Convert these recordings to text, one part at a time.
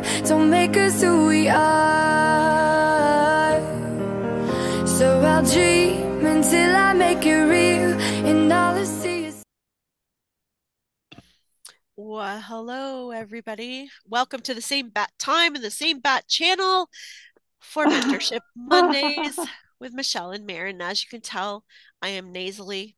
fear don't make us who we are. So I'll dream until I make it real, and all I see is. Well, hello, everybody. Welcome to the same bat time and the same bat channel for Mentorship Mondays with Michelle and Maren. As you can tell, I am nasally.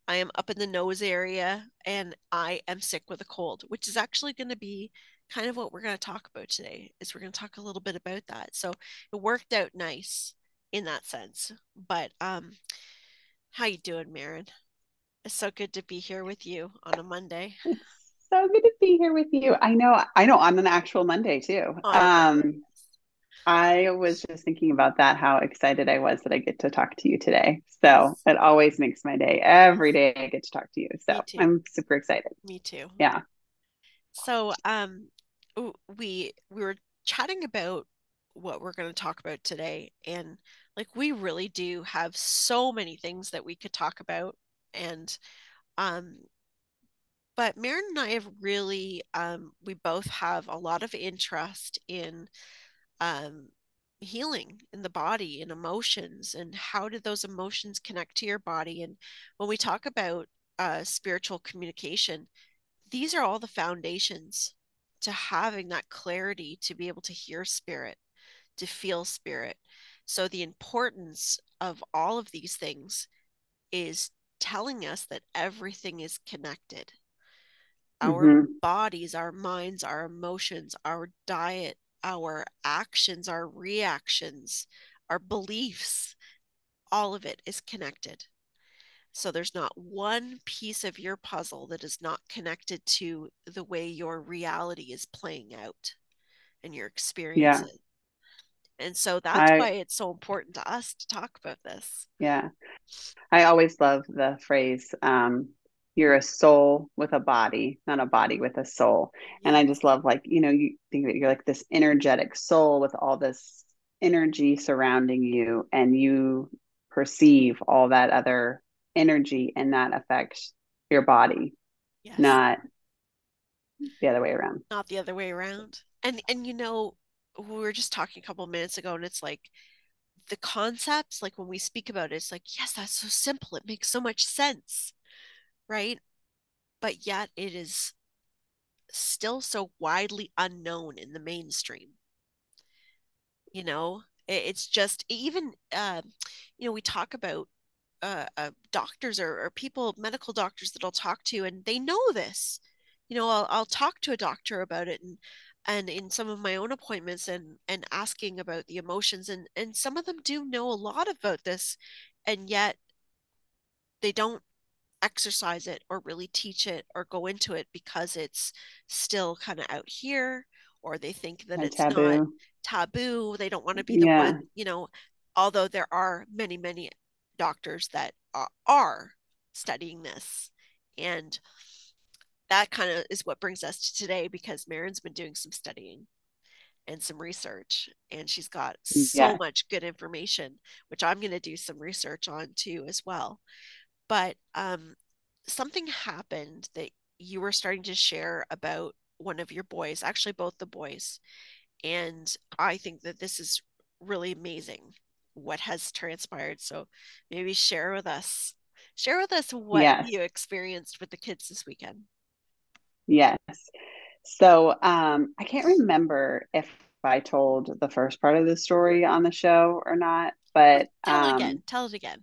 I am up in the nose area and I am sick with a cold, which is actually going to be kind of what we're going to talk about today. Is we're going to talk a little bit about that. So it worked out nice in that sense. But how you doing, Maren? It's so good to be here with you on a Monday. It's so good to be here with you. I know on an actual Monday too. On a Monday. I was just thinking about that, how excited I was that I get to talk to you today. So Yes. it always makes my day. Every day I get to talk to you. So Me too. I'm super excited. Me too. Yeah. So, we were chatting about what we're going to talk about today, and like we really do have so many things that we could talk about, and um, but Maren and I have really we both have a lot of interest in um healing in the body and emotions, and how do those emotions connect to your body? And when we talk about spiritual communication, these are all the foundations to having that clarity to be able to hear spirit, to feel spirit. So, the importance of all of these things is telling us that everything is connected. Our Hmm. bodies, our minds, our emotions, our diet, our actions, our reactions, our beliefs, all of it is connected. So there's not one piece of your puzzle that is not connected to the way your reality is playing out and your Yeah. experiences. And so that's why I, it's so important to us to talk about this. yeah. I always love the phrase, you're a soul with a body, not a body with a soul. And I just Yes. love, like, you think that you're like this energetic soul with all this energy surrounding you, and you perceive all that other energy, and that affects your body, Yes. not the other way around. Not the other way around. And we were just talking a couple of minutes ago, and it's like the concepts, like when we speak about it, it's like, yes, that's so simple. It makes so much sense, right? But yet it is still so widely unknown in the mainstream. It's just even we talk about doctors, or people, medical doctors that I'll talk to, and they know this. I'll talk to a doctor about it, and in some of my own appointments, and asking about the emotions, and some of them do know a lot about this, and yet they don't exercise it or really teach it or go into it because it's still kind of out here, or they think that A it's not taboo. taboo. They don't want to be the Yeah. one, although there are many, many doctors that are studying this. And that kind of is what brings us to today, because Maren's been doing some studying and some research, and she's got so Yeah. much good information, which I'm going to do some research on too as well. But something happened that you were starting to share about one of your boys, actually both the boys. And I think that this is really amazing what has transpired. So maybe share with us what Yes. you experienced with the kids this weekend. Yes. So I can't remember if I told the first part of the story on the show or not, but Tell it again. Tell it again.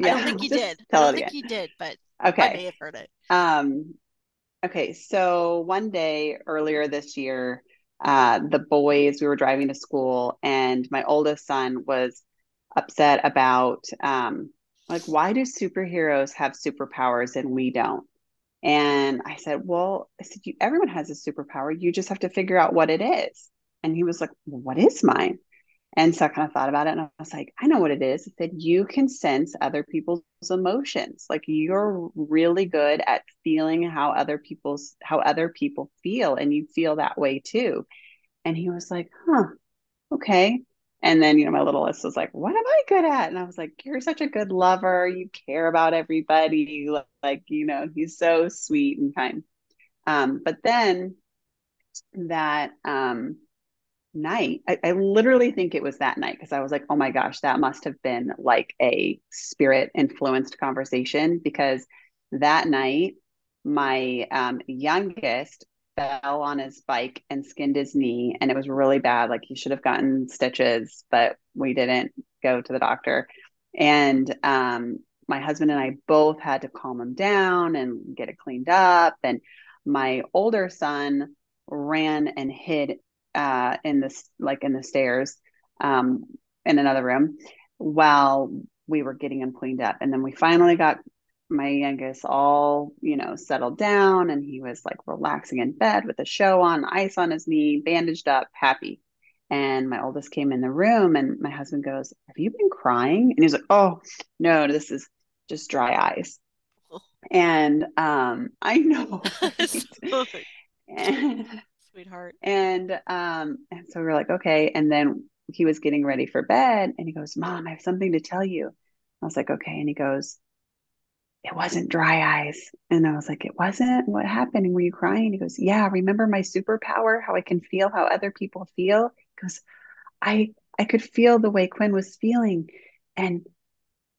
I don't yeah, think you just did. I tell don't it think again. you did, but I Okay. may have heard it. Um, okay. So one day earlier this year, the boys, we were driving to school, and my oldest son was upset about, like, why do superheroes have superpowers and we don't? And I said, well, I said, everyone has a superpower. You just have to figure out what it is. And he was like, well, what is mine? And so I kind of thought about it, and I was like, I know what it is. It said you can sense other people's emotions. Like, you're really good at feeling how other people feel, and you feel that way too. And he was like, huh, okay. And then, my littlest was like, what am I good at? And I was like, you're such a good lover. You care about everybody. Like, he's so sweet and kind. But then that night, I literally think it was that night because I was like, oh my gosh, that must have been like a spirit influenced conversation because that night, my youngest fell on his bike and skinned his knee, and it was really bad. Like he should have gotten stitches, but we didn't go to the doctor. And my husband and I both had to calm him down and get it cleaned up. And my older son ran and hid in this like in the stairs um, in another room while we were getting him cleaned up. And then we finally got my youngest all, settled down, and he was like relaxing in bed with a show on, ice on his knee, bandaged up, happy. And my oldest came in the room, and my husband goes, "Have you been crying?" And he's like, "Oh, no, this is just dry eyes." And I know, right? And Sweetheart. and so we were like, okay. And then he was getting ready for bed, and he goes, "Mom, I have something to tell you." I was like, okay. And he goes, "It wasn't dry eyes." And I was like, "It wasn't? What happened? And were you crying?" He goes, "Yeah, remember my superpower, how I can feel how other people feel?" He goes, I could feel the way Quinn was feeling. And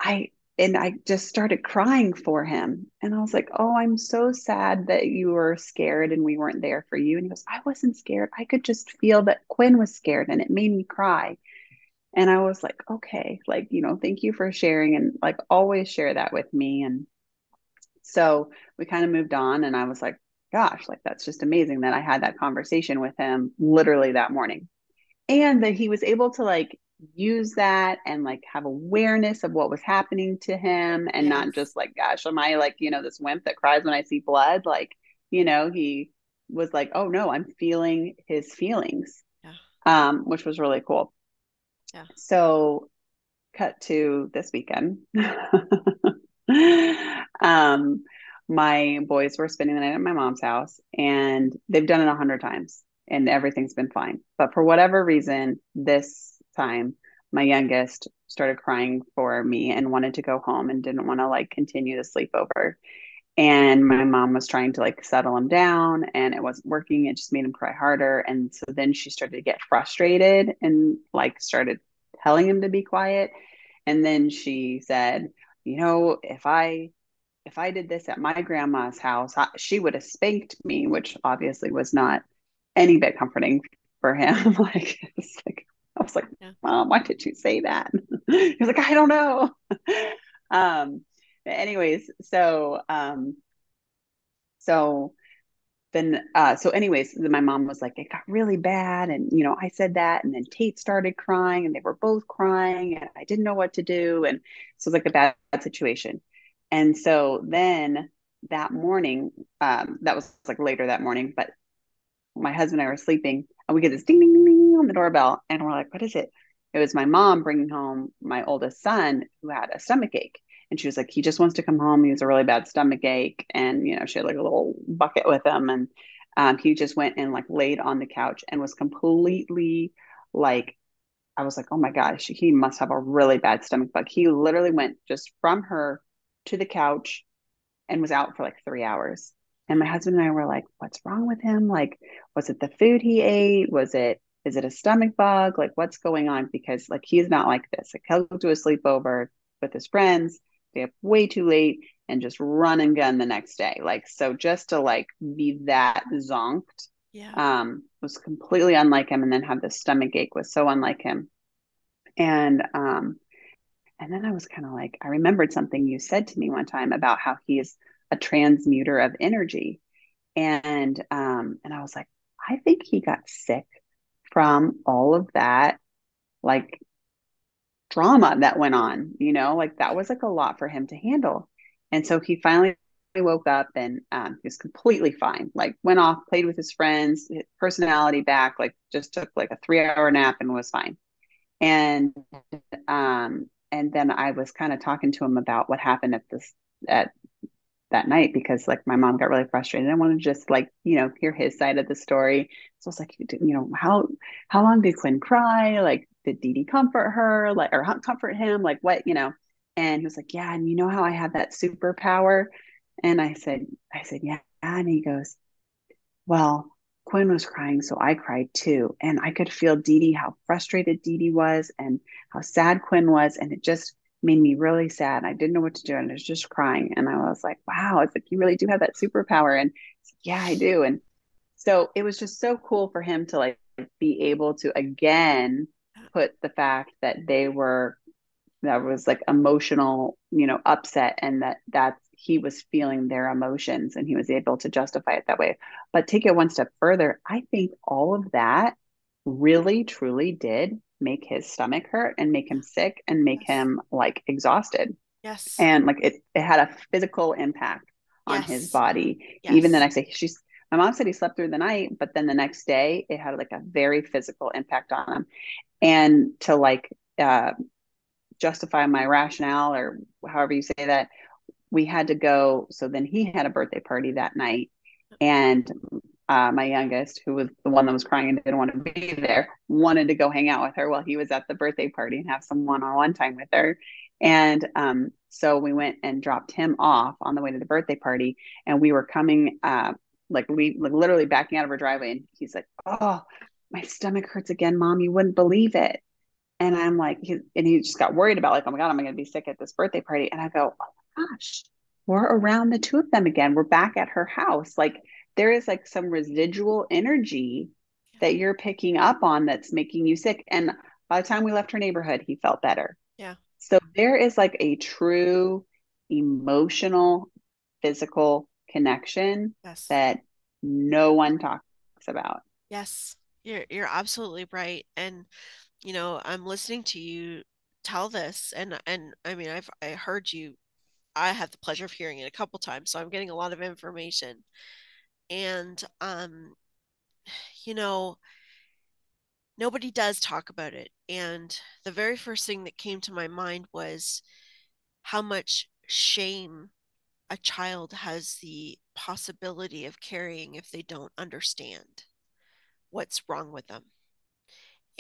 I I just started crying for him. And I was like, "Oh, I'm so sad that you were scared and we weren't there for you." And he goes, "I wasn't scared. I could just feel that Quinn was scared and it made me cry." And I was like, "Okay, like, thank you for sharing and like always share that with me." And so we kind of moved on, and I was like, "Gosh, like that's just amazing that I had that conversation with him literally that morning." And that he was able to like use that and like have awareness of what was happening to him and not Yes. just like, "Gosh, am I like, this wimp that cries when I see blood?" Like, he was like, "Oh no, I'm feeling his feelings," Yeah. which was really cool. Yeah. So cut to this weekend. um, my boys were spending the night at my mom's house, and they've done it 100 times, and everything's been fine. But for whatever reason, this time, my youngest started crying for me and wanted to go home and didn't want to like continue the sleepover. And my mom was trying to like settle him down, and it wasn't working. It just made him cry harder. And so then she started to get frustrated and like started telling him to be quiet. And then she said, if I did this at my grandma's house, she would have spanked me," which obviously was not any bit comforting for him. I was like, Yeah. "Mom, why did you say that?" He was like, "I don't know." um, but anyways, so then so anyways, then my mom was like, "It got really bad, and I said that, and then Tate started crying, and they were both crying, and I didn't know what to do." And so it was like a bad situation. And so then that morning, that was like later that morning, but my husband and I were sleeping, and we get this ding ding ding ding on the doorbell, and we're like, "What is it?" It was my mom bringing home my oldest son who had a stomach ache. And she was like, "He just wants to come home. He has a really bad stomach ache." And she had like a little bucket with him, and he just went and like laid on the couch and was completely like, I was like, "Oh my gosh, he must have a really bad stomach bug." He literally went just from her to the couch and was out for like 3 hours. And my husband and I were like, "What's wrong with him? Like, was it the food he ate? Is it a stomach bug? Like, what's going on?" Because like, he's not like this. Like, he'll go to a sleepover with his friends, stay up way too late, and just run and gun the next day. Like, so just to like be that zonked, Yeah. was completely unlike him. And then have the stomach ache was so unlike him. And, and then I was kind of like, I remembered something you said to me one time about how he's a transmuter of energy. And I was like, I think he got sick from all of that like drama that went on, like that Yeah. was like a lot for him to handle. And so he finally woke up, and he was completely fine. Like went off, played with his friends, his personality back, like just took like a 3 hour nap and was fine. And then I was kind of talking to him about what happened at that night, because like my mom got really frustrated. I wanted to just like, hear his side of the story. So I was like, how long did Quinn cry? Like, did Dee Dee comfort her? Like, or comfort him? Like what? And he was like, "Yeah, and you know how I have that superpower?" And I said, "Yeah." And he goes, "Well, Quinn was crying, so I cried too. And I could feel Dee Dee, how frustrated Dee Dee was and how sad Quinn was. And it just made me really sad. I didn't know what to do. And I was just crying. And I was like, wow, it's like you really do have that superpower. And yeah, I do. And so it was just so cool for him to like be able to again put the fact that they were that was like emotional, upset, and that he was feeling their emotions and he was able to justify it that way. But take it one step further, I think all of that really truly did make his stomach hurt and make him sick and make Yes. him like exhausted. Yes. And like it had a physical impact on his Yes. body. Even the Yes. next day, my mom said he slept through the night, but then the next day it had like a very physical impact on him. And to like justify my rationale or however you say that, we had to go. So then he had a birthday party that night. And my youngest, who was the one that was crying and didn't want to be there, wanted to go hang out with her while he was at the birthday party and have some one-on-one time with her. And so we went and dropped him off on the way to the birthday party. And we were coming, like literally backing out of our driveway. And he's like, "Oh, my stomach hurts again, Mom. You wouldn't believe it." And I'm like, he just got worried about like, oh my God, am I going to be sick at this birthday party? And I go, oh my gosh, we're around the two of them again. We're back at her house. Like there is like some residual energy that you're picking up on that's making you sick. And by the time we left her neighborhood, he felt better. Yeah. So there is like a true emotional, physical connection Yes. that no one talks about. Yes. You're absolutely right. And I'm listening to you tell this, and I mean, I heard you. I had the pleasure of hearing it a couple times, so I'm getting a lot of information. And you know, nobody does talk about it. And the very first thing that came to my mind was how much shame a child has the possibility of carrying if they don't understand what's wrong with them.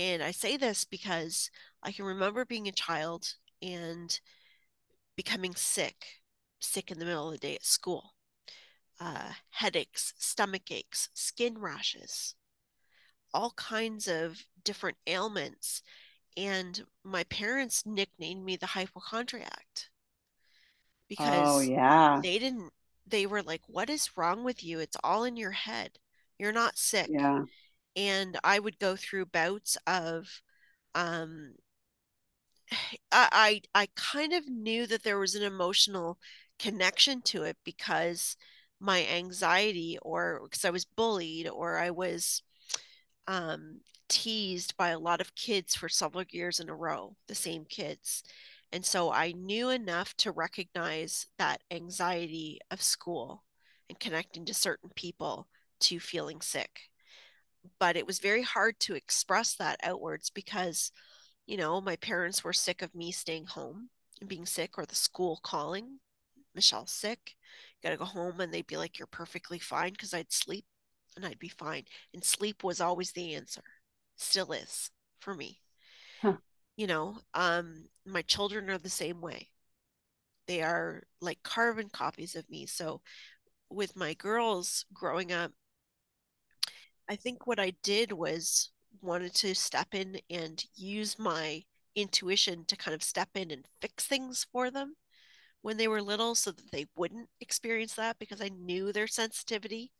And I say this because I can remember being a child and becoming sick in the middle of the day at school. Headaches, stomach aches, skin rashes, all kinds of different ailments. And my parents nicknamed me the hypochondriac Oh because yeah. they didn't, they were like, what is wrong with you? It's all in your head. You're not sick. Yeah. And I would go through bouts of, um, I kind of knew that there was an emotional connection to it because my anxiety, or because I was bullied, or I was um, teased by a lot of kids for several years in a row, the same kids. And so I knew enough to recognize that anxiety of school and connecting to certain people to feeling sick. But it was very hard to express that outwards because, my parents were sick of me staying home and being sick, or the school calling, Michelle's sick. You got to go home. And they'd be like, you're perfectly fine, because I'd sleep and I'd be fine. And sleep was always the answer, still is for me. Huh. My children are the same way. They are like carbon copies of me. So with my girls growing up, I think what I did was wanted to step in and use my intuition to kind of step in and fix things for them when they were little so that they wouldn't experience that, because I knew their sensitivity,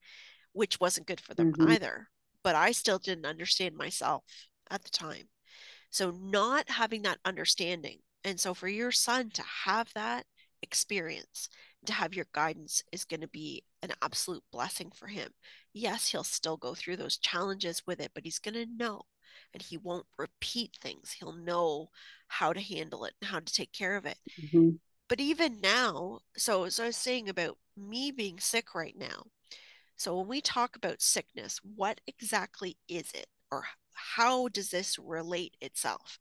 which wasn't good for them Hmm. either. But I still didn't understand myself at the time. So, not having that understanding. And so, for your son to have that experience, to have your guidance, is going to be an absolute blessing for him. Yes, he'll still go through those challenges with it, but he's going to know, and he won't repeat things. He'll know how to handle it and how to take care of it. Hmm. But even now, so I was saying about me being sick right now. So when we talk about sickness, what exactly is it, or how does this relate itself?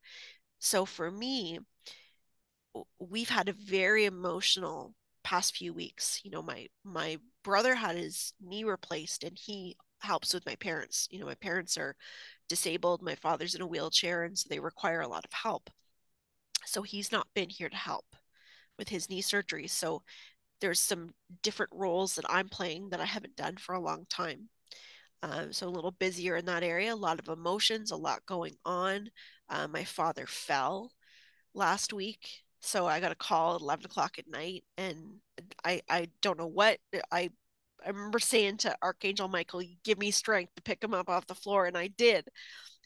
So for me, we've had a very emotional past few weeks. My brother had his knee replaced, and he helps with my parents. My parents are disabled. My father's in a wheelchair, and so they require a lot of help. So he's not been here to help with his knee surgery. So there's some different roles that I'm playing that I haven't done for a long time. So a little busier in that area, a lot of emotions, a lot going on. My father fell last week. So I got a call at 11 o'clock at night, and I don't know what I remember saying to Archangel Michael, give me strength to pick him up off the floor. And I did.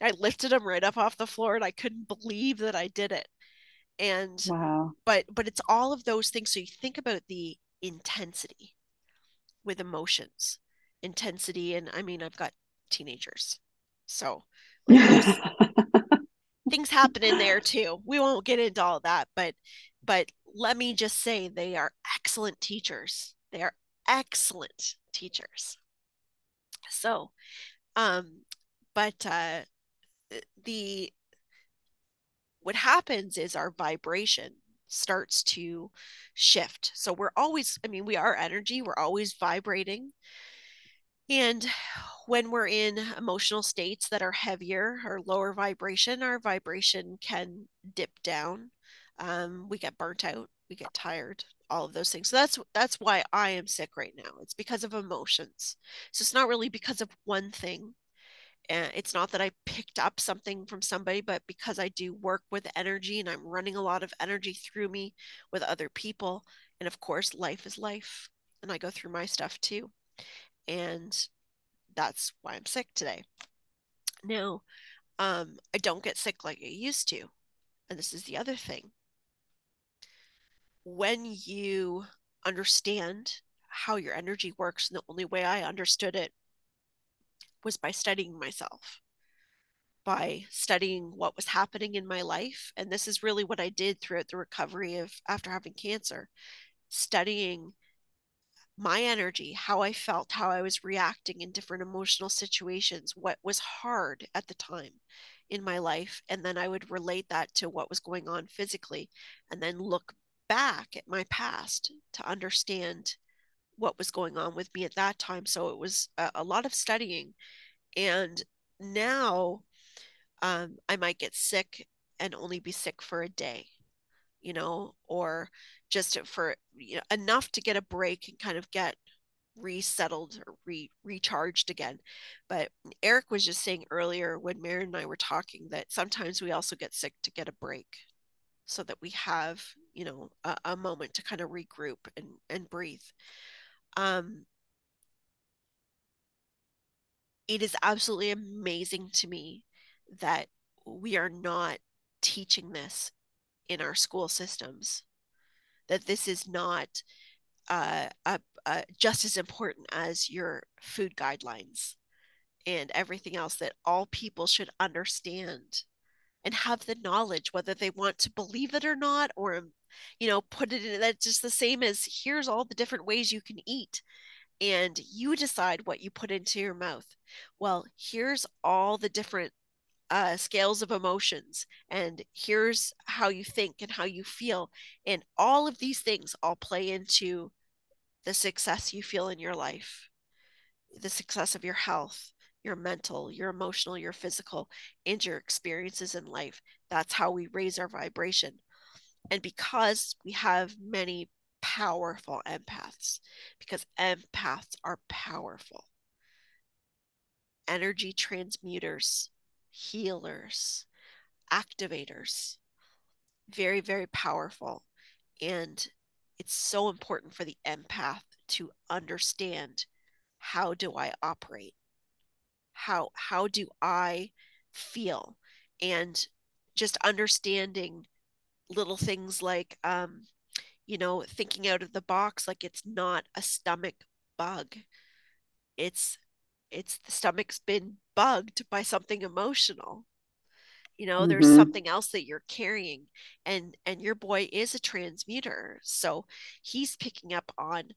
I lifted him right up off the floor, and I couldn't believe that I did it. And Wow. but it's all of those things. So you think about the intensity with emotions, intensity, and I mean, I've got teenagers. So like there's things happen in there too. We won't get into all that, but let me just say they are excellent teachers. They are excellent teachers. So, um, but the what happens is our vibration starts to shift. So we're always, I mean, we are energy, we're always vibrating. And when we're in emotional states that are heavier or lower vibration, our vibration can dip down. We get burnt out, we get tired, all of those things. So that's why I am sick right now. It's because of emotions. So it's not really because of one thing. And it's not that I picked up something from somebody, but because I do work with energy and I'm running a lot of energy through me with other people. And of course, life is life. And I go through my stuff too. And that's why I'm sick today. Now, I don't get sick like I used to. And this is the other thing. When you understand how your energy works, and the only way I understood it was by studying myself, by studying what was happening in my life. And this is really what I did throughout the recovery of after having cancer, studying my energy, how I felt, how I was reacting in different emotional situations, what was hard at the time in my life. And then I would relate that to what was going on physically, and then look back at my past to understand what was going on with me at that time. So it was a lot of studying. And now I might get sick and only be sick for a day, or just for enough to get a break and kind of get resettled or recharged again. But Eric was just saying earlier when Maren and I were talking that sometimes we also get sick to get a break so that we have, a moment to kind of regroup and breathe. Um, it is absolutely amazing to me that we are not teaching this in our school systems, that this is not just as important as your food guidelines and everything else, that all people should understand and have the knowledge, whether they want to believe it or not, or, put it in. That's just the same as here's all the different ways you can eat, and you decide what you put into your mouth. Well, here's all the different scales of emotions, and here's how you think and how you feel. And all of these things all play into the success you feel in your life, the success of your health, your mental, your emotional, your physical, and your experiences in life. That's how we raise our vibration. And because we have many powerful empaths, because empaths are powerful, energy transmuters, healers, activators, very, very powerful. And it's so important for the empath to understand, how do I operate? How do I feel? And just understanding little things like thinking out of the box, like it's not a stomach bug. It's it's the stomach's been bugged by something emotional. There's Hmm. something else that you're carrying, and your boy is a transmuter, so he's picking up on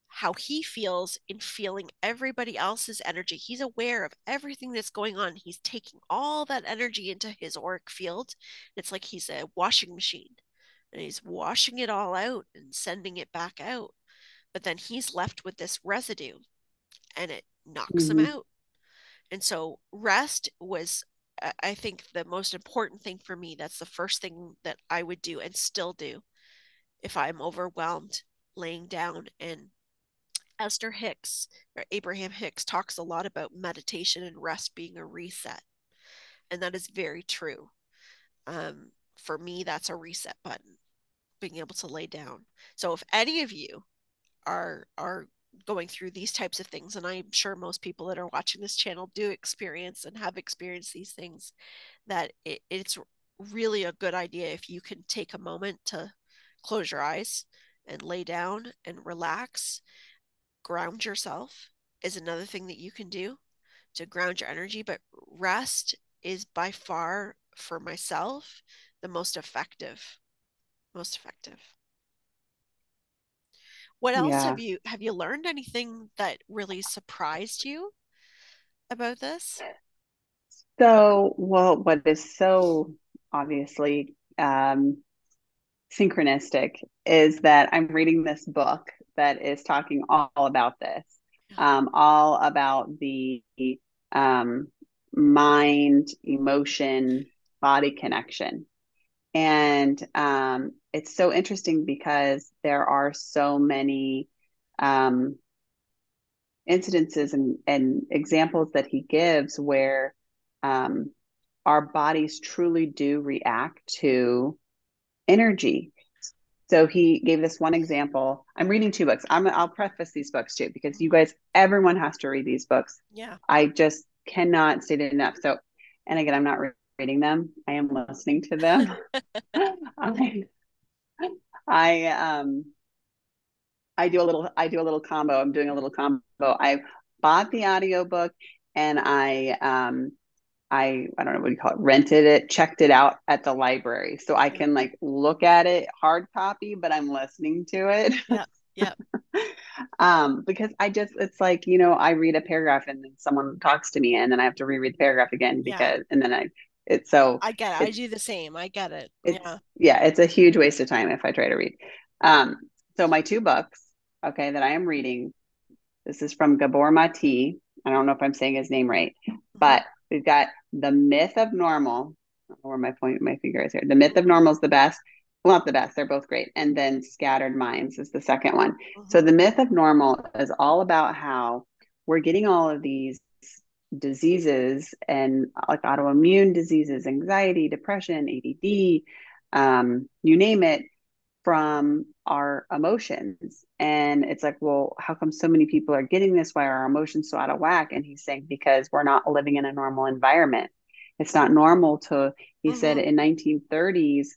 how he feels in feeling everybody else's energy. He's aware of everything that's going on. He's taking all that energy into his auric field. It's like he's a washing machine, and he's washing it all out and sending it back out. But then he's left with this residue, and it knocks him Hmm. out. And so rest was, I think, the most important thing for me. That's the first thing that I would do and still do if I'm overwhelmed, laying down and Esther Hicks, or Abraham Hicks, talks a lot about meditation and rest being a reset. And that is very true. For me, that's a reset button, being able to lay down. So if any of you are going through these types of things, and I'm sure most people that are watching this channel do experience and have experienced these things, that it's really a good idea if you can take a moment to close your eyes and lay down and relax. Ground yourself is another thing that you can do to ground your energy, but rest is by far, for myself, the most effective. Most effective. What else Yeah. have you learned anything that really surprised you about this? So, well, what is so obviously synchronistic is that I'm reading this book that is talking all about this, Yeah. all about the um, mind, emotion, body connection. And it's so interesting because there are so many um, incidences and examples that he gives where um, our bodies truly do react to energy. So he gave this one example. I'm reading two books. I'll preface these books too, because you guys, everyone has to read these books. Yeah. I just cannot state it enough. So, and again, I'm not reading them. I am listening to them. I, I I do a little combo. I'm doing a little combo. I bought the audiobook and I don't know what you call it, rented it, checked it out at the library. So I Yeah. can like look at it hard copy, but I'm listening to it. Yeah. Yeah. Because it's like, I read a paragraph and then someone talks to me and then I have to reread the paragraph again Yeah. and then it's so I get it. I it's do the same. I get it. it's Yeah. yeah, it's a huge waste of time if I try to read. Um, so my two books, okay, that I am reading, this is from Gabor Mate. I don't know if I'm saying his name right, Mm-hmm. but we've got The Myth of Normal. I don't know where my finger is here. The Myth of Mm-hmm. Normal is the best. Well, not the best, they're both great. And then Scattered Minds is the second one. So Mm-hmm. The Myth of Normal is all about how we're getting all of these diseases and like autoimmune diseases, anxiety, depression, ADD, you name it, from our emotions. And it's like, well, how come so many people are getting this? Why are our emotions so out of whack? And he's saying, because we're not living in a normal environment. It's not normal to, he said Mm-hmm. in 1930s,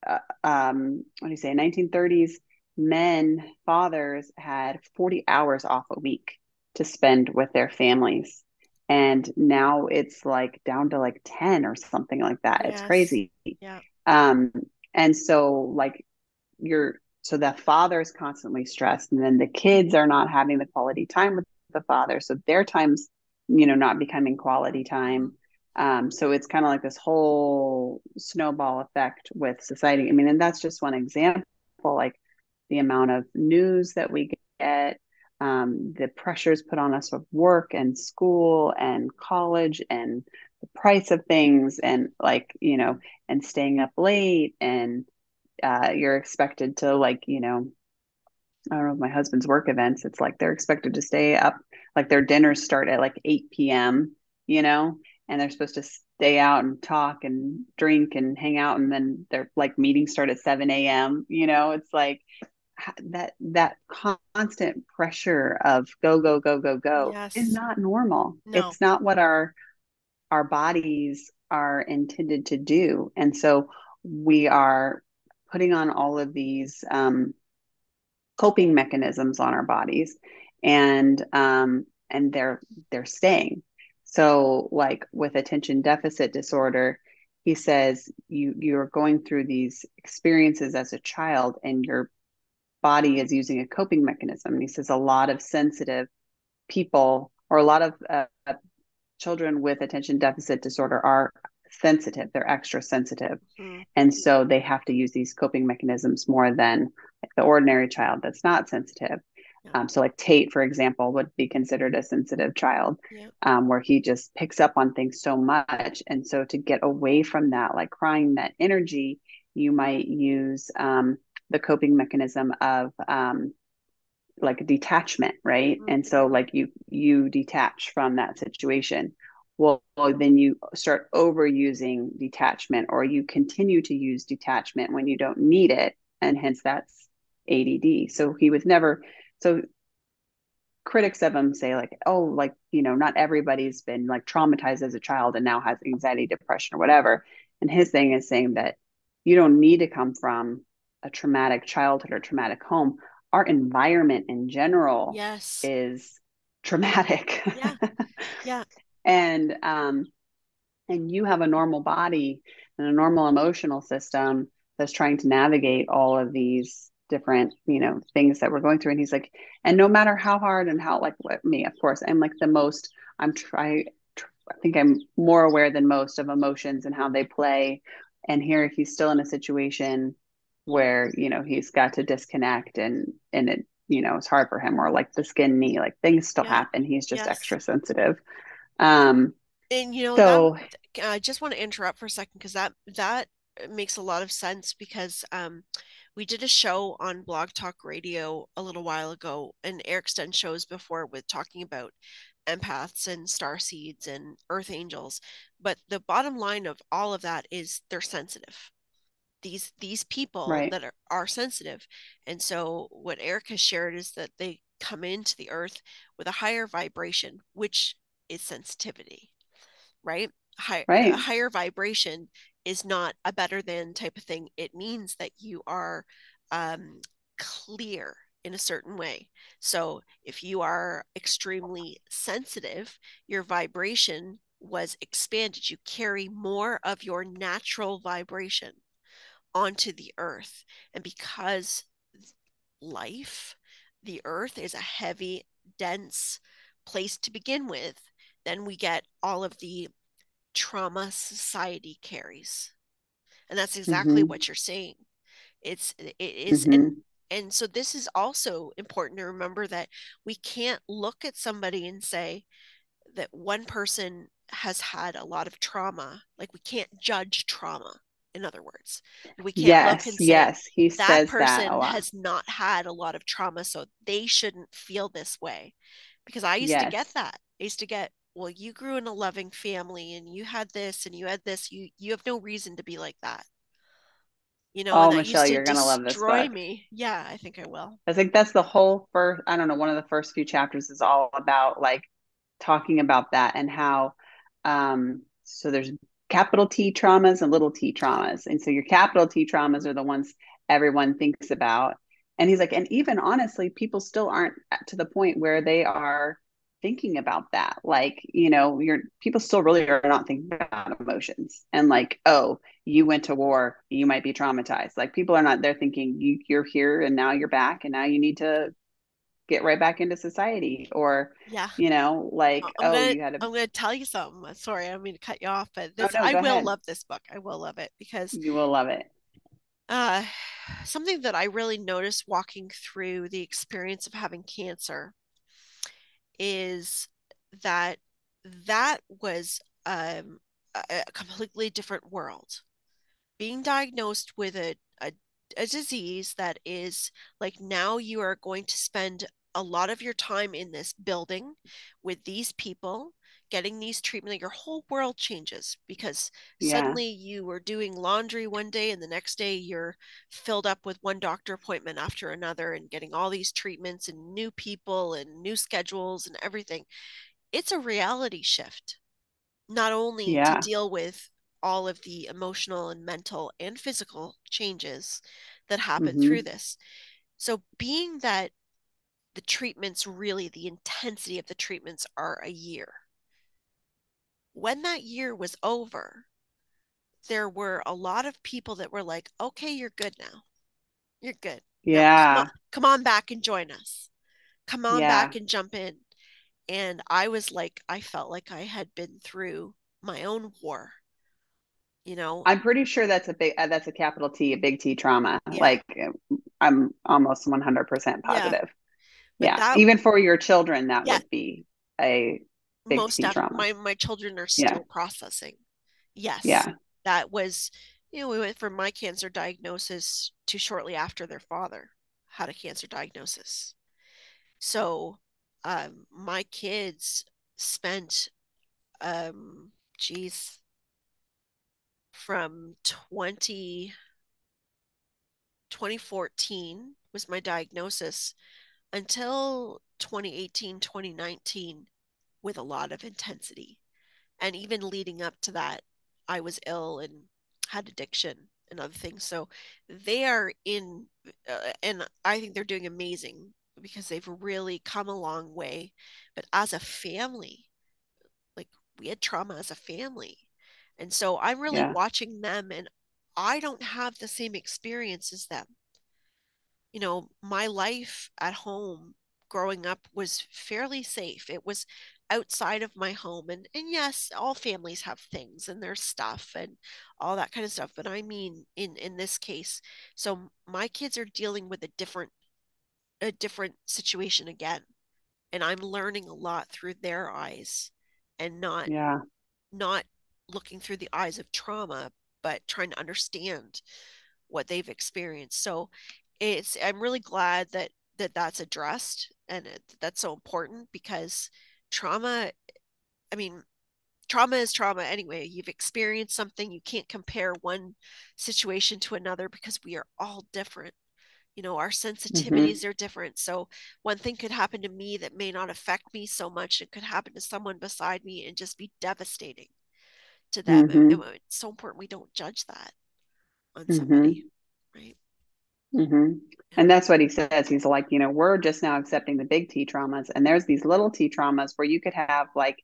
what do you say, 1930s, men, fathers had 40 hours off a week to spend with their families. And now it's like down to like 10 or something like that. It's Yes. crazy. Yeah. Um, and so like so the father is constantly stressed and then the kids are not having the quality time with the father, so their time's not becoming quality Mm-hmm. time. So it's kind of like this whole snowball effect with society. I mean, and that's just one example, like the amount of news that we get, the pressures put on us of work and school and college and the price of things and like and staying up late and you're expected to like I don't know, my husband's work events, it's like they're expected to stay up, like their dinners start at like 8 p.m, and they're supposed to stay out and talk and drink and hang out, and then their like meetings start at 7 a.m. It's like that constant pressure of go go go go go is Yes. not normal. No. It's not what our bodies are intended to do. And so we are putting on all of these coping mechanisms on our bodies, and they're staying. So like with attention deficit disorder, he says you're going through these experiences as a child and your body is using a coping mechanism. And he says a lot of sensitive people or a lot of children with attention deficit disorder are sensitive, they're extra sensitive, Mm-hmm. and so they have to use these coping mechanisms more than like the ordinary child that's not sensitive. Yeah. So like Tate, for example, would be considered a sensitive child, Yeah. where he just picks up on things so much. And so to get away from that, like crying, that energy, you might use the coping mechanism of like detachment, right? And so Mm-hmm. like you detach from that situation. Well, then you start overusing detachment, or you continue to use detachment when you don't need it, and hence that's ADD. So he was never so critics of him say like, oh, like, not everybody's been like traumatized as a child and now has anxiety, depression, or whatever. And his thing is saying that you don't need to come from a traumatic childhood or traumatic home. Our environment in general Yes. is traumatic. Yeah. Yeah. and and you have a normal body and a normal emotional system that's trying to navigate all of these different things that we're going through. And he's like, and no matter how hard and how, like, what me, of course, I'm like the most, I think I'm more aware than most of emotions and how they play. And here he's still in a situation where he's got to disconnect, and it it's hard for him, or like the skin knee, like things still Yeah. happen, he's just Yes. extra sensitive. um And that so I just want to interrupt for a second because that makes a lot of sense because we did a show on Blog Talk Radio a little while ago, and Eric's done shows before with talking about empaths and star seeds and earth angels. But the bottom line of all of that is they're sensitive. These people right, that are sensitive. And so what Eric has shared is that they come into the earth with a higher vibration, which is sensitivity, right? A right. higher vibration is not a better than type of thing. It means that you are um, clear in a certain way. So if you are extremely sensitive, your vibration was expanded. You carry more of your natural vibration onto the earth. And because life, the earth is a heavy, dense place to begin with, then we get all of the trauma society carries. And that's exactly Mm-hmm. what you're saying. It is Mm-hmm. and so this is also important to remember that we can't look at somebody and say that one person has had a lot of trauma. Like we can't judge trauma, in other words. We can't look Yes, and say yes, he that says that a person lot. has not had a lot of trauma, so they shouldn't feel this way. Because I used to get Yes. that. I used to get, well, you grew in a loving family and you had this and you had this. You have no reason to be like that. And Oh, that Michelle, used to you're gonna love this destroy book. me. Yeah, I think I will. I think that's the whole first, I don't know, one of the first few chapters is all about like talking about that, and how so there's capital T traumas and little t traumas. And so your capital T traumas are the ones everyone thinks about. And he's like, and even honestly, people still aren't to the point where they are thinking about that. Like, your people still really are not thinking about emotions, and like, oh, you went to war, you might be traumatized. Like, people are not, they're thinking you're here and now you're back and now you need to get right back into society. Or Yeah. like, I'm oh, gonna you had a, I'm gonna tell you something. Sorry, I don't mean to cut you off, but oh this no, I go will ahead. love this book. I will love it because You will love it. uh something that I really noticed walking through the experience of having cancer is that that was a completely different world. Being diagnosed with a disease that is like now you are going to spend a lot of your time in this building with these people getting these treatment. Your whole world changes because Yeah. suddenly you were doing laundry one day and the next day you're filled up with one doctor appointment after another and getting all these treatments and new people and new schedules and everything. It's a reality shift, not only to Yeah. deal with all of the emotional and mental and physical changes that happen through Hmm. this. So, being that the treatments really, the intensity of the treatments are a year, when that year was over, there were a lot of people that were like, okay, you're good now. You're good. Now, Yeah. come on back and join us. Come on back Yeah. and jump in. And I was like, I felt like I had been through my own war, you know? I'm pretty sure that's a capital T, a big T trauma. Yeah. Like, I'm almost 100% Yeah. positive. But Yeah. that, Even for your children, that yeah, would be a big most T definitely. trauma. My children are Yeah. still processing. Yes, Yeah. that was, we went from my cancer diagnosis to shortly after their father had a cancer diagnosis. So my kids spent geez, from 2014 was my diagnosis until 2018, 2019 with a lot of intensity. And even leading up to that, I was ill and had addiction and other things. So they are in, and I think they're doing amazing because they've really come a long way. But as a family, like we had trauma as a family. And so I'm really Yeah. watching them, and I don't have the same experience as them. My life at home growing up was fairly safe. It was outside of my home. And yes, all families have things and their stuff and all that kind of stuff. But I mean in this case, so my kids are dealing with a different situation again. And I'm learning a lot through their eyes and not Yeah. not looking through the eyes of trauma, but trying to understand what they've experienced. So I'm really glad that's addressed, and that's so important because trauma, I mean, trauma is trauma anyway. You've experienced something, you can't compare one situation to another because we are all different. Our Hmm. sensitivities are different. So one thing could happen to me that may not affect me so much. It could happen to someone beside me and just be devastating to them. And Hmm. it's so important we don't judge that on somebody, Hmm. right? Hmm. Yeah. And that's what he says. He's like, we're just now accepting the big T traumas, and there's these little T traumas where you could have like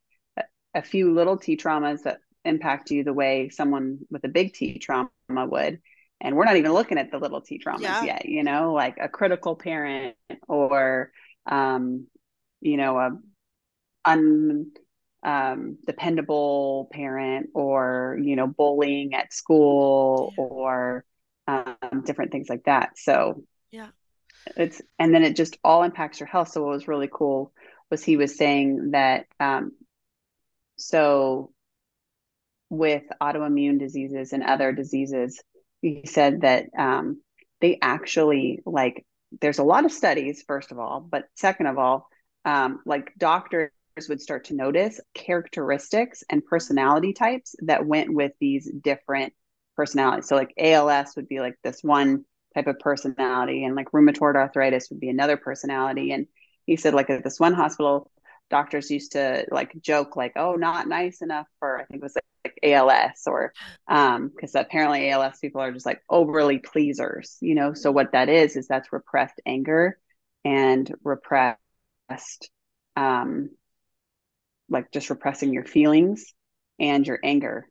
a few little T traumas that impact you the way someone with a big T trauma would. And we're not even looking at the little T traumas Yeah. yet, like a critical parent or, um, a un dependable parent or, bullying at school Yeah. or different things like that. Yeah. So Yeah. and then it just all impacts your health. So what was really cool was he was saying that, so with autoimmune diseases and other diseases, he said that they actually like there's a lot of studies, first of all, but second of all, like doctors would start to notice characteristics and personality types that went with these different personalities. So like ALS would be like this one type of personality, and like rheumatoid arthritis would be another personality. And he said like at this one hospital, doctors used to like joke like, oh, not nice enough for, I think it was like ALS, or because apparently ALS people are just like overly pleasers, so Mm. what that is that's repressed anger and repressed, um like just repressing your feelings and your anger,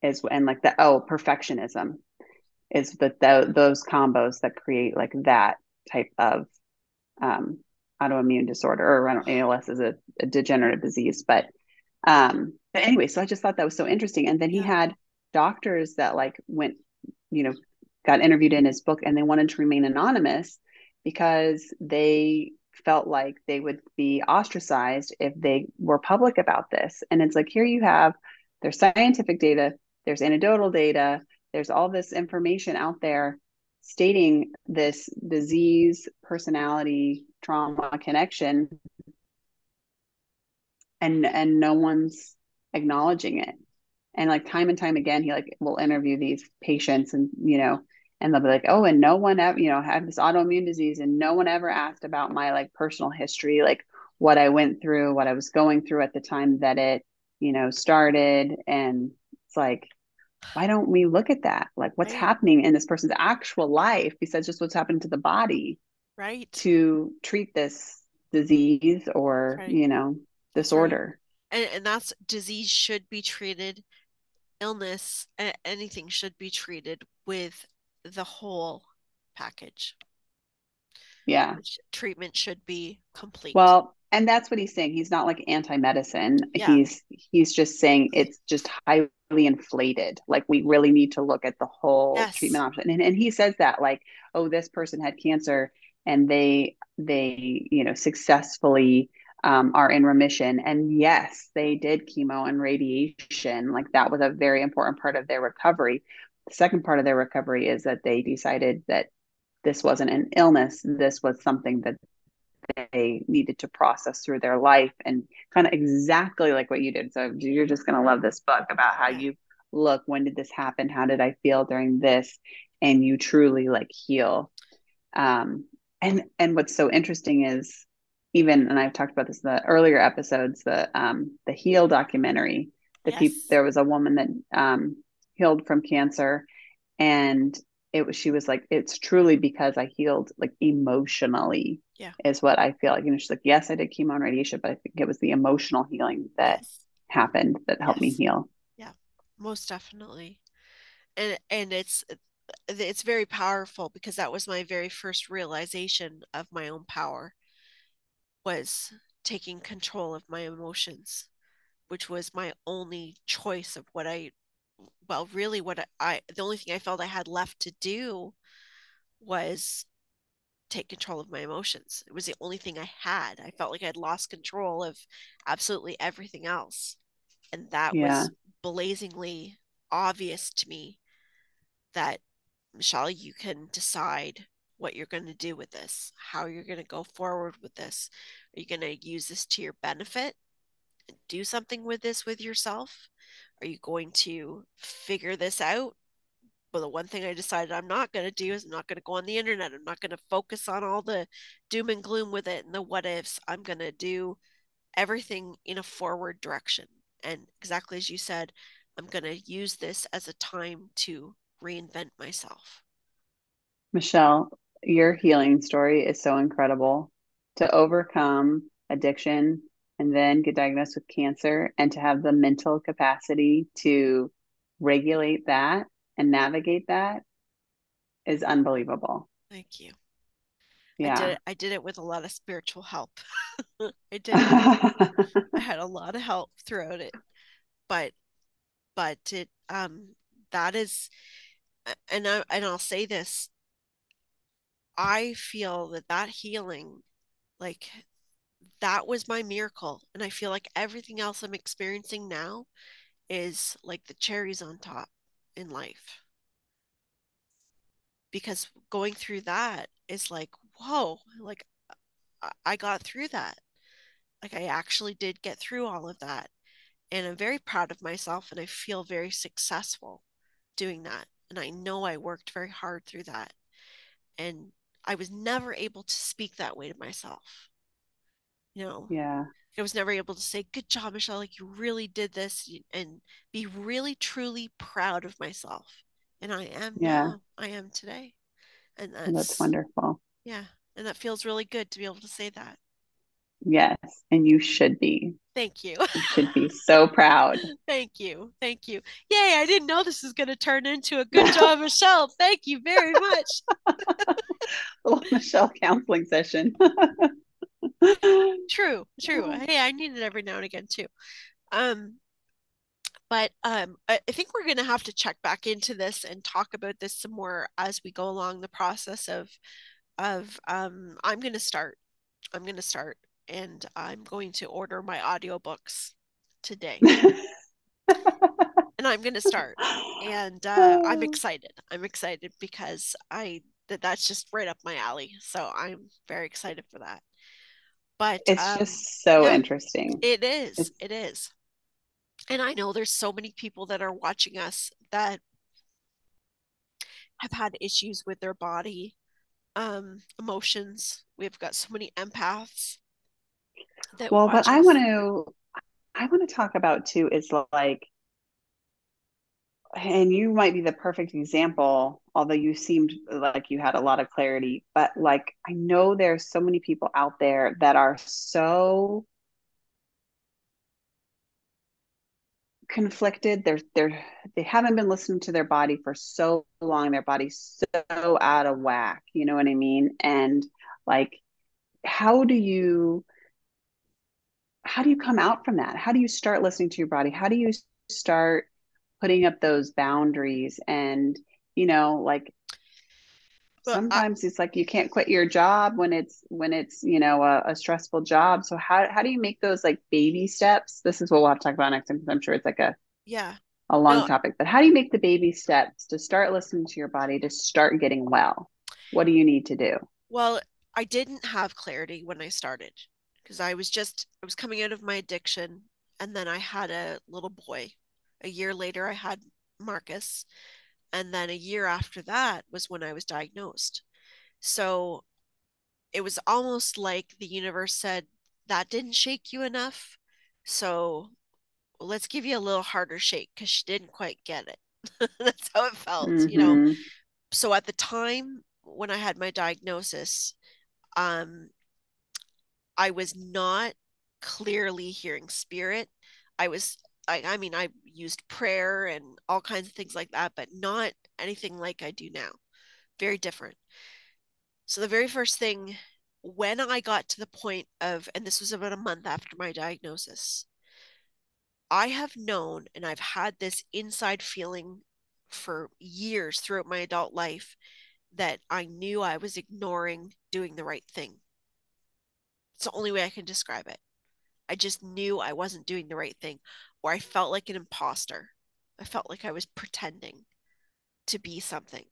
is, and like the, oh, perfectionism is those combos that create like that type of um autoimmune disorder, or I don't, ALS is a degenerative disease. But anyway, so I just thought that was so interesting. And then he Yeah. had doctors that like went, you know, got interviewed in his book, and they wanted to remain anonymous because they felt like they would be ostracized if they were public about this. And it's like, here you have, there's scientific data, there's anecdotal data, there's all this information out there stating this disease, personality, trauma connection, and no one's acknowledging it. And like time and time again, he like will interview these patients, and and they'll be like, oh, and no one ever, had this autoimmune disease, and no one ever asked about my like personal history, like what I went through, what I was going through at the time that it, started. And it's like, why don't we look at that? Like what's Right. happening in this person's actual life besides just what's happening to the body Right. to treat this disease That's or, right. That's right. disorder. And that's disease should be treated, illness, anything should be treated with the whole package. Yeah. Treatment should be complete. Well, and that's what he's saying. He's not like anti-medicine. Yeah. He's just saying it's just highly inflated. Like we really need to look at the whole treatment Yes. option. And he says that like, oh, this person had cancer and they successfully are in remission. And yes, they did chemo and radiation. Like that was a very important part of their recovery. The second part of their recovery is that they decided that this wasn't an illness. This was something that they needed to process through their life, and kind of exactly like what you did. So you're just going to love this book about how Yeah. you look, when did this happen? How did I feel during this? And you truly like heal. And what's so interesting is, even, and I've talked about this in the earlier episodes, the Heal documentary, Yes. there was a woman that healed from cancer, and she was like, it's truly because I healed like emotionally, Yeah. is what I feel like. And she's like, yes, I did chemo and radiation, but I think it was the emotional healing that Yes. happened that helped me Yes. heal. Yeah. Most definitely. And it's very powerful because that was my very first realization of my own power, was taking control of my emotions, which was my only choice of what I, well, really the only thing I felt I had left to do was take control of my emotions. It was the only thing I had. I felt like I'd lost control of absolutely everything else. And that Yeah. was blazingly obvious to me that, Michelle, you can decide what you're going to do with this, how you're going to go forward with this. Are you going to use this to your benefit? Do something with this with yourself? Are you going to figure this out? Well, the one thing I decided I'm not going to do is I'm not going to go on the internet. I'm not going to focus on all the doom and gloom with it and the what ifs. I'm going to do everything in a forward direction. And exactly as you said, I'm going to use this as a time to reinvent myself. Michelle, your healing story is so incredible. To overcome addiction and then get diagnosed with cancer, and to have the mental capacity to regulate that and navigate that is unbelievable. Thank you. Yeah. I did it with a lot of spiritual help. I did. I had a lot of help throughout it, but it that is, and I'll say this, I feel that healing, like, that was my miracle, and I feel like everything else I'm experiencing now is like the cherries on top in life, because going through that is like, whoa, like I got through that. Like I actually did get through all of that, and I'm very proud of myself, and I feel very successful doing that. And I know I worked very hard through that. And I was never able to speak that way to myself. You know, Yeah. I was never able to say, good job, Michelle, like you really did this, and be really, truly proud of myself. And I am Yeah. now, I am today. And Well, that's that's, wonderful. yeah. And that feels really good to be able to say that. Yes. And you should be. Thank you. You should be so proud. Thank you. Thank you. Yay, I didn't know this was going to turn into a good job, Michelle. Thank you very much. Little Michelle counseling session. True, true. Hey, I need it every now and again too. Um, but I think we're going to have to check back into this and talk about this some more as we go along the process of I'm going to start. I'm going to start, and I'm going to order my audiobooks today. And I'm going to start. And I'm excited. I'm excited because that's just right up my alley. So I'm very excited for that. But It's just so yeah, interesting. it is. It's It is. And I know there's so many people that are watching us that have had issues with their body, emotions. We've got so many empaths that well, what watch us. I want to talk about too is like, and you might be the perfect example, although you seemed like you had a lot of clarity, but like I know there's so many people out there that are so conflicted. They haven't been listening to their body for so long. Their body's so out of whack. You know what I mean? And like, how do you how do you come out from that? How do you start listening to your body? How do you start putting up those boundaries? And like, But sometimes it's like you can't quit your job when it's a stressful job. So how do you make those like baby steps? This is what we'll have to talk about next time, because I'm sure it's like yeah, a long no, topic. But how do you make the baby steps to start listening to your body, to start getting well? What do you need to do? well, I didn't have clarity when I started because I was coming out of my addiction, and then I had a little boy. A year later, I had Marcus, and then a year after that was when I was diagnosed. So it was almost like the universe said, that didn't shake you enough. So let's give you a little harder shake because she didn't quite get it. That's how it felt. Mm-hmm. So at the time when I had my diagnosis, um, I was not clearly hearing spirit. I was, I mean, I used prayer and all kinds of things like that, but not anything like I do now. Very different. So the very first thing when I got to the point of, and this was about a month after my diagnosis, I have known and I've had this inside feeling for years throughout my adult life that I knew I was ignoring doing the right thing. It's the only way I can describe it. I just knew I wasn't doing the right thing, or I felt like an imposter. I felt like I was pretending to be something.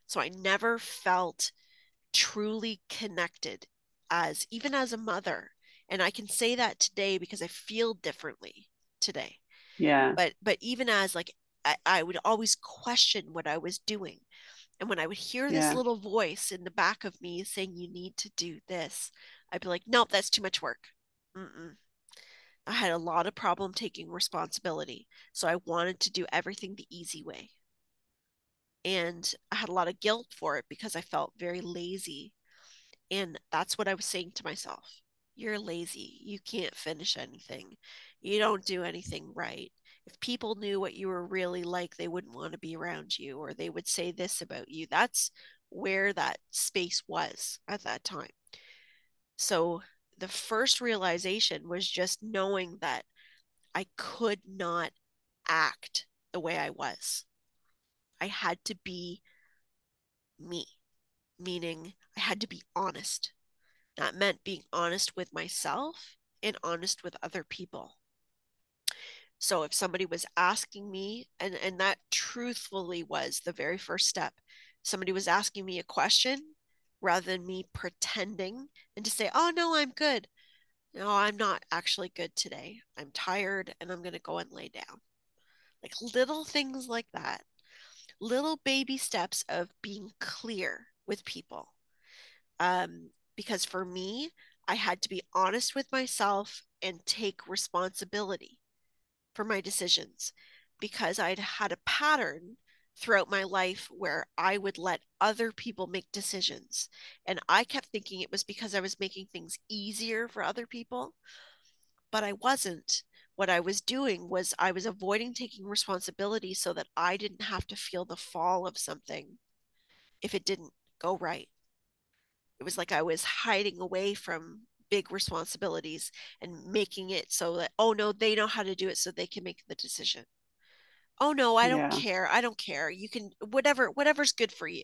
So I never felt truly connected as even as a mother. And I can say that today because I feel differently today. Yeah. But even as like I would always question what I was doing. And when I would hear this Yeah. little voice in the back of me saying, you need to do this, I'd be like, nope, that's too much work. Mm-mm. I had a lot of problem taking responsibility. So I wanted to do everything the easy way. And I had a lot of guilt for it because I felt very lazy. And that's what I was saying to myself. You're lazy. You can't finish anything. You don't do anything right. If people knew what you were really like, they wouldn't want to be around you, or they would say this about you. That's where that space was at that time. So the first realization was just knowing that I could not act the way I was. I had to be me, meaning I had to be honest. That meant being honest with myself and honest with other people. So if somebody was asking me, and that truthfully was the very first step, somebody was asking me a question, rather than me pretending and to say, oh no, I'm good. No, I'm not actually good today. I'm tired and I'm going to go and lay down. Like little things like that, little baby steps of being clear with people. Because for me, I had to be honest with myself and take responsibility for my decisions because I'd had a pattern throughout my life where I would let other people make decisions. And I kept thinking it was because I was making things easier for other people, but I wasn't. What I was doing was I was avoiding taking responsibility so that I didn't have to feel the fall of something if it didn't go right. It was like I was hiding away from big responsibilities and making it so that, oh no, they know how to do it so they can make the decision. Oh no, I don't Yeah. care. I don't care. You can whatever's good for you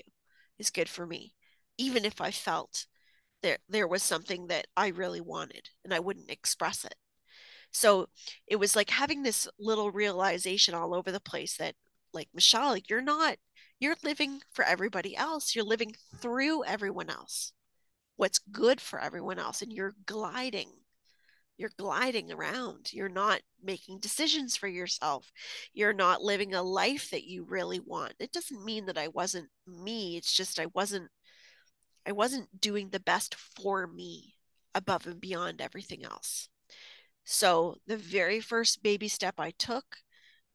is good for me. Even if I felt there was something that I really wanted and I wouldn't express it. So it was like having this little realization all over the place that like Michelle, you're living for everybody else. You're living through everyone else. What's good for everyone else, and you're gliding around. You're not making decisions for yourself. You're not living a life that you really want. It doesn't mean that I wasn't me. It's just I wasn't doing the best for me above and beyond everything else. So the very first baby step I took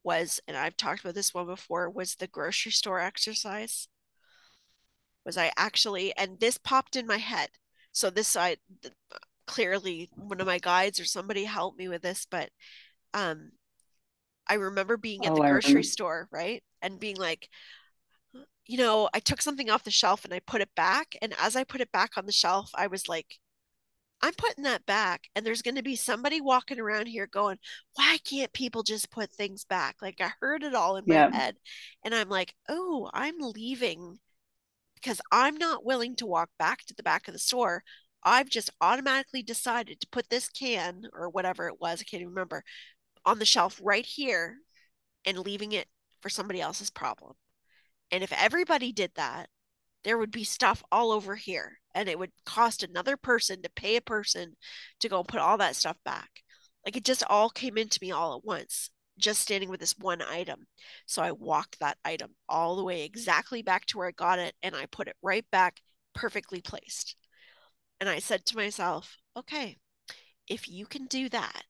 was, and I've talked about this one before, was the grocery store exercise. Was I actually, and this popped in my head. So this I clearly one of my guides or somebody helped me with this, but um I remember being at Oh, the I grocery remember. store, right? And being like, I took something off the shelf and I put it back. And as I put it back on the shelf, I was like, I'm putting that back. And there's going to be somebody walking around here going, why can't people just put things back? Like I heard it all in my Yeah. head. And I'm like, oh, I'm leaving because I'm not willing to walk back to the back of the store. I've just automatically decided to put this can or whatever it was, I can't even remember, on the shelf right here and leaving it for somebody else's problem. And if everybody did that, there would be stuff all over here. and it would cost another person to pay a person to go and put all that stuff back. Like it just all came into me all at once, just standing with this one item. So I walked that item all the way exactly back to where I got it, and I put it right back, perfectly placed. And I said to myself, okay, if you can do that,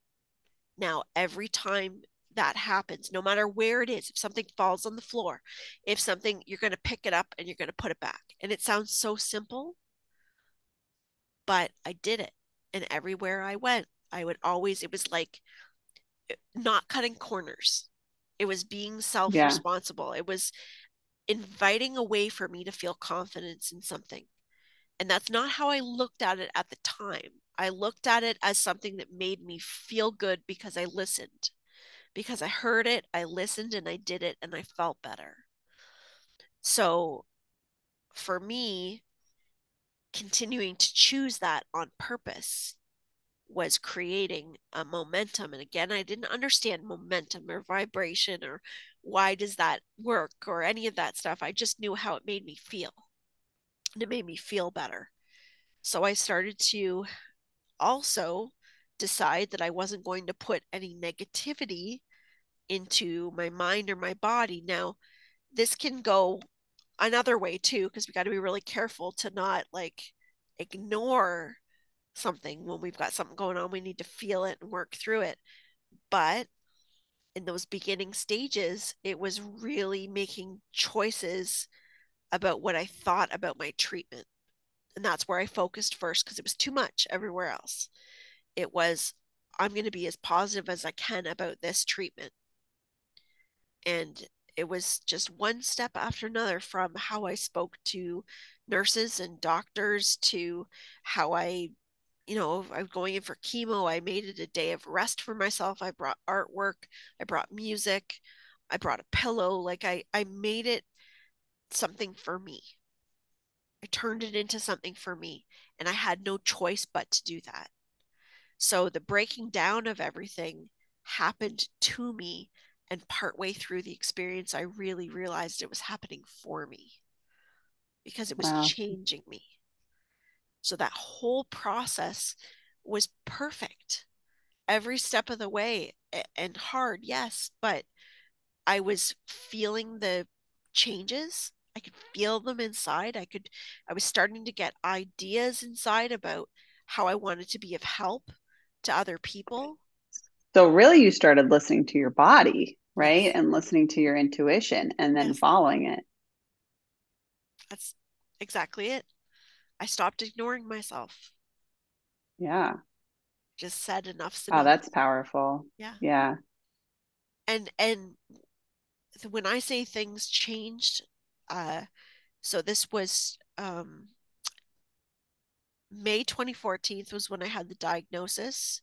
now every time that happens, no matter where it is, if something falls on the floor, if something, you're going to pick it up and you're going to put it back. And it sounds so simple, but I did it. And everywhere I went, I would always, it was like not cutting corners. It was being self Yeah. responsible. It was inviting a way for me to feel confidence in something. And that's not how I looked at it at the time. I looked at it as something that made me feel good because I listened, because I heard it, I listened, and I did it, and I felt better. So for me, continuing to choose that on purpose was creating a momentum. And again, I didn't understand momentum or vibration or why does that work or any of that stuff. I just knew how it made me feel. And it made me feel better. So I started to also decide that I wasn't going to put any negativity into my mind or my body. Now, this can go another way too, because we got to be really careful to not like ignore something when we've got something going on. We need to feel it and work through it. But in those beginning stages, it was really making choices about what I thought about my treatment. And that's where I focused first because it was too much everywhere else. It was, I'm going to be as positive as I can about this treatment. And it was just one step after another, from how I spoke to nurses and doctors to how I'm going in for chemo. I made it a day of rest for myself. I brought artwork, I brought music, I brought a pillow. Like I made it something for me. I turned it into something for me, and I had no choice but to do that. So the breaking down of everything happened to me. And partway through the experience, I really realized it was happening for me because it was Wow. changing me. So that whole process was perfect every step of the way, and hard, yes, but I was feeling the changes. I could feel them inside. I was starting to get ideas inside about how I wanted to be of help to other people. So really you started listening to your body, right? Yes. And listening to your intuition and then Yes. following it. That's exactly it. I stopped ignoring myself. Yeah. Just said enough's Wow, enough. that's powerful. Yeah. Yeah. And when I say things changed, so this was May 2014 was when I had the diagnosis,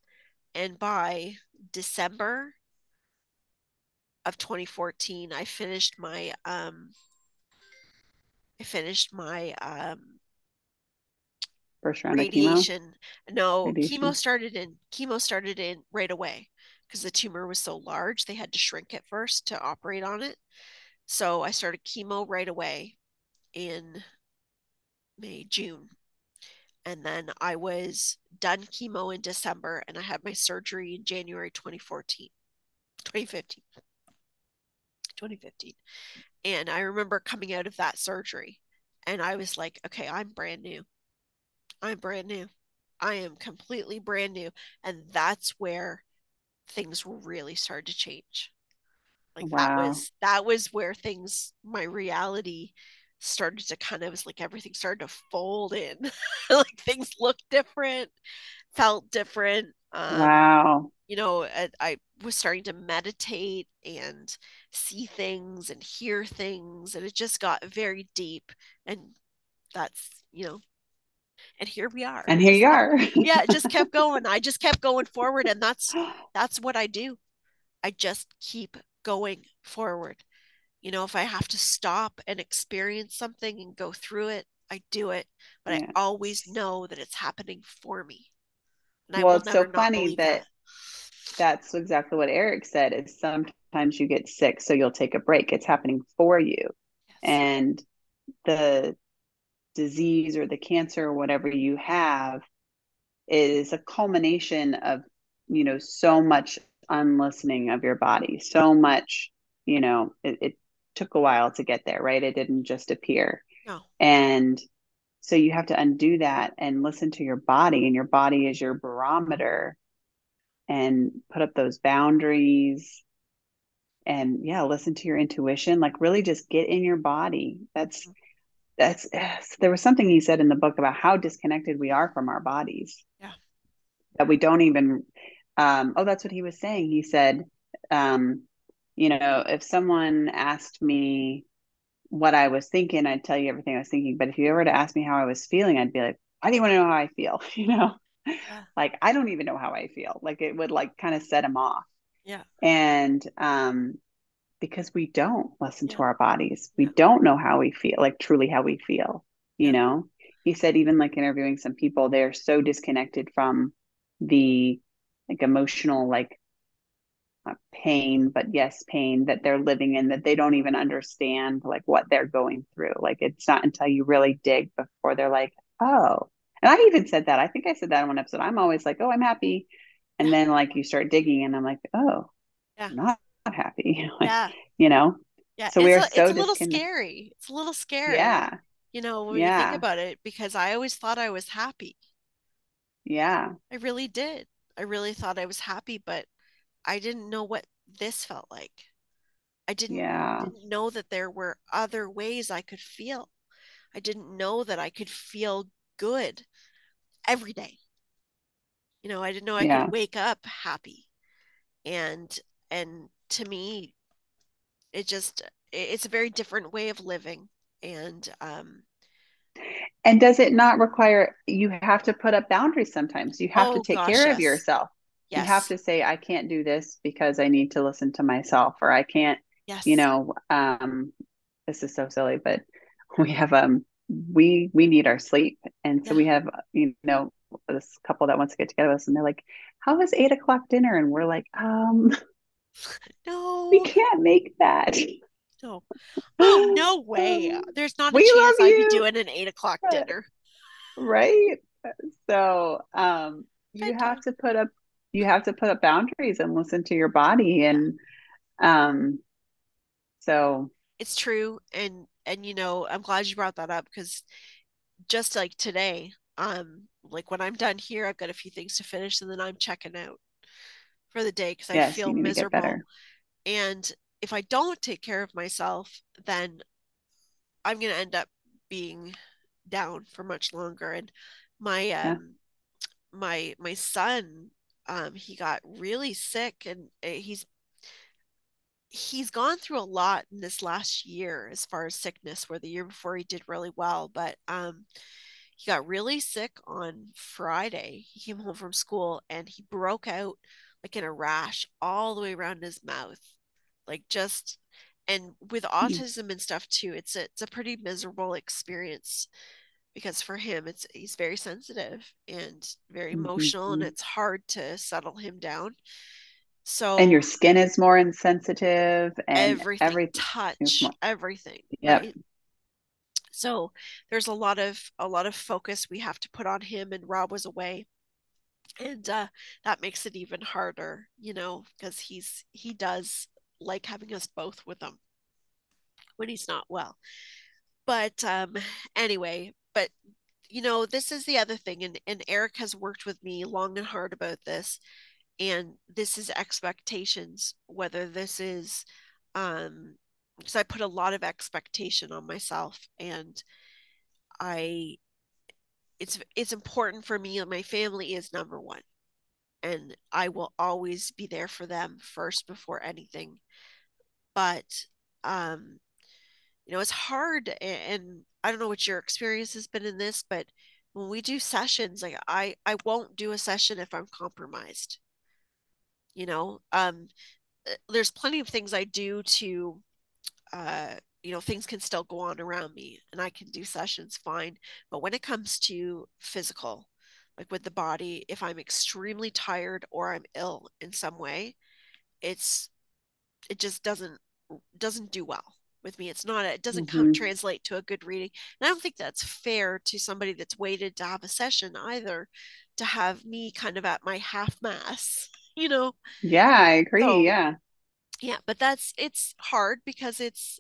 and by December of 2014, I finished my First round of chemo, radiation. No, radiation. chemo started in right away because the tumor was so large. They had to shrink it first to operate on it. So I started chemo right away in June. And then I was done chemo in December, and I had my surgery in January 2014, 2015, 2015. And I remember coming out of that surgery and I was like, okay, I'm brand new. I'm brand new. I am completely brand new. And that's where things really started to change. Like Wow. that was where things, my reality started to kind of, it was like everything started to fold in. Like things looked different, felt different. Wow. I was starting to meditate and see things and hear things, and it just got very deep. And that's, and here we are. And It here just you kept, are. yeah, it just kept going. I just kept going forward, and that's what I do. I just keep going forward. If I have to stop and experience something and go through it, I do it. But I Yeah. always know that it's happening for me. And I Well, will it's so never not funny believe that that. that's exactly what Eric said is sometimes you get sick, so you'll take a break. It's happening for you. Yes. And the disease or the cancer or whatever you have is a culmination of, so much unlistening of your body, so much, it took a while to get there, right? It didn't just appear. No. And so you have to undo that and listen to your body, and your body is your barometer, and put up those boundaries. And yeah, listen to your intuition, like really just get in your body. That's there was something he said in the book about how disconnected we are from our bodies, Yeah. that we don't even oh, that's what he was saying. He said, um, if someone asked me what I was thinking, I'd tell you everything I was thinking. But if you ever to ask me how I was feeling, I'd be like, why do you want to know how I feel? Yeah. Like I don't even know how I feel. Like it would like kind of set him off. Yeah. And because we don't listen Yeah. to our bodies. We Yeah. don't know how we feel, like truly how we feel, you Yeah. know? He said, even like interviewing some people, they're so disconnected from the like emotional, like pain, but yes, pain that they're living in, that they don't even understand like what they're going through. Like it's not until you really dig before they're like, oh. And I even said that. I think I said that in one episode. I'm always like, oh, I'm happy. And Yeah. then like you start digging and I'm like, oh, Yeah. I'm not happy. Like, Yeah. you know? Yeah. So we are It's so a little disconnected. scary. It's a little scary, Yeah. when you think Yeah. about it, because I always thought I was happy. Yeah. I really did. I really thought I was happy, but I didn't know what this felt like. I Yeah. didn't know that there were other ways I could feel. I didn't know that I could feel good every day. I didn't know I could Yeah. wake up happy. And to me, it's a very different way of living. And And does it not require, you have to put up boundaries sometimes? You have to oh take gosh, care of yes. yourself. You have Yes. to say, I can't do this because I need to listen to myself, or I can't, you Yes. know, this is so silly, but we have we need our sleep. And so Yeah. we have, this couple that wants to get together with us, and they're like, how is 8 o'clock dinner? And we're like, we No. can't make that. No. Oh, no way. There's not a We love chance I'd be you, doing an 8 o'clock dinner. right? So, you have Bedtime. to put up boundaries and listen to your body. Yeah. And um so It's true. And I'm glad you brought that up because just like today, like when I'm done here, I've got a few things to finish and then I'm checking out for the day because I yes, feel you need to get miserable. better. And if I don't take care of myself, then I'm going to end up being down for much longer. And my Yeah. my son, he got really sick, and he's gone through a lot in this last year as far as sickness, where the year before he did really well, but he got really sick on Friday. He came home from school and he broke out like in a rash all the way around his mouth. Like just and with Mm, autism and stuff too, it's a pretty miserable experience because for him he's very sensitive and very emotional and mhm. it's hard to settle him down. And your So skin is more insensitive, and everything, everything is touch, more. everything, Yep. right? So there's a lot of focus we have to put on him, and Rob was away, and that makes it even harder, because he does like having us both with him when he's not well. But anyway, but this is the other thing, and Eric has worked with me long and hard about this, and this is expectations, whether this is because I put a lot of expectation on myself, and I it's important for me that my family is number one, and I will always be there for them first before anything. But um, it's hard, and I don't know what your experience has been in this, but when we do sessions, like I won't do a session if I'm compromised. There's plenty of things I do to things can still go on around me and I can do sessions fine. But when it comes to physical, like with the body, if I'm extremely tired or I'm ill in some way, it just doesn't do well. with me. It's not, it doesn't come Hmm. translate to a good reading. And I don't think that's fair to somebody that's waited to have a session either, to have me kind of at my half mass, you know? Yeah, I agree. So Yeah. yeah, but it's hard because it's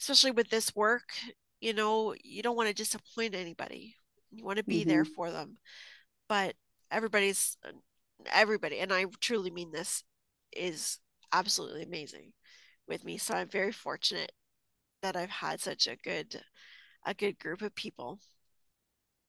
especially with this work, you don't want to disappoint anybody. You want to be there Hmm. for them. But everybody's everybody, and I truly mean this, is absolutely amazing with me. So I'm very fortunate that I've had such a good group of people.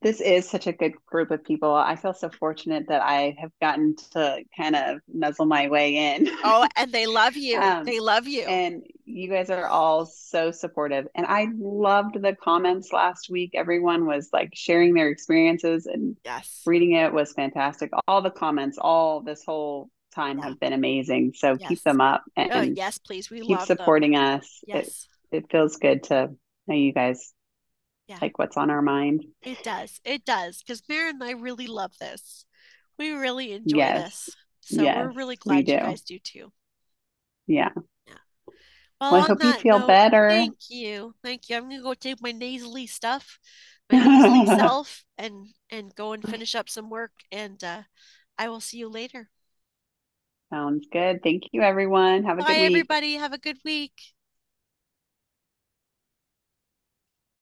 This is such a good group of people. I feel so fortunate that I have gotten to kind of nuzzle my way in. Oh, and they love you. Um, They love you. and you guys are all so supportive. And I loved the comments last week. Everyone was like sharing their experiences, and Yes. reading it was fantastic. All the comments, all this whole time Yeah. have been amazing. So keep Yes. them up Oh, and yes, please. We keep love them. supporting us. Yes. It feels good to know you guys Yeah. like what's on our mind. It does. It does. Because Maren and I really love this. We really enjoy Yes. this. So we're Yes, really we glad you do. guys do too. Yeah. Yeah. Well, Well, I on hope you that feel note, better. thank you. Thank you. I'm gonna go take my nasally stuff, my nasally self, and go and finish up some work. And I will see you later. Sounds good. Thank you, everyone. Have a good Bye, week. everybody. Have a good week.